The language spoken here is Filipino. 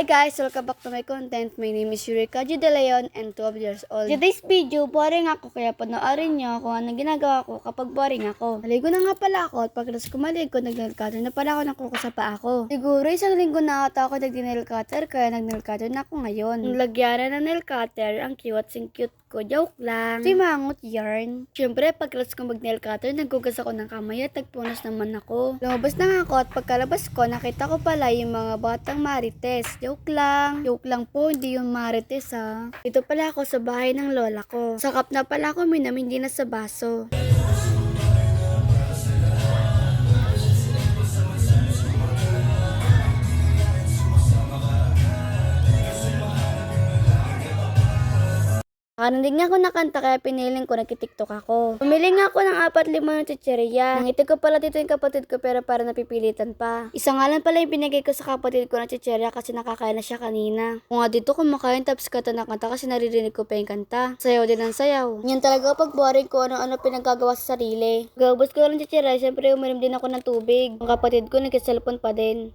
Hi guys! Welcome back to my content. My name is Eureka G. De Leon and 12 years old. Today's video, boring ako kaya panoorin nyo kung anong ginagawa ko kapag boring ako. Maligo na nga pala ako at pagkatapos ko maligo, nag-nail cutter na pala ako ng kuko sa paa ko. Siguro isang linggo na ata ako nag-nail cutter kaya nag-nail cutter na ako ngayon. Yung lagyanan ng nail cutter, ang cute ko. Joke lang. Si mangot yarn. Siyempre, pagkatapos ko mag-nail cutter, naggugas ako ng kamay at nagpunas naman ako. Lumabas na nga ako at pagkalabas ko, nakita ko pala yung mga batang marites. Joke lang. Joke lang po, hindi yung marites ha. Dito pala ako sa bahay ng lola ko. Sakap na pala ako minam, hindi na sa baso. Narinig nga ako nakanta kaya piniling ko, nagtitiktok ako. Pumili nga ako ng 4-5 ng chicheria. Nangiti ko pala dito yung kapatid ko pero para napipilitan pa. Isa nga lang pala yung binigay ko sa kapatid ko ng chicheria kasi nakakain na siya kanina. Kung nga dito kumakain tapos kanta na kanta kasi naririnig ko pa yung kanta. Sayaw din ang sayaw. Yan talaga pag boring ko ano-ano pinagagawa sa sarili. Gabos ko lang chicheria, syempre uminom din ako ng tubig. Ang kapatid ko nagkasalpon pa din.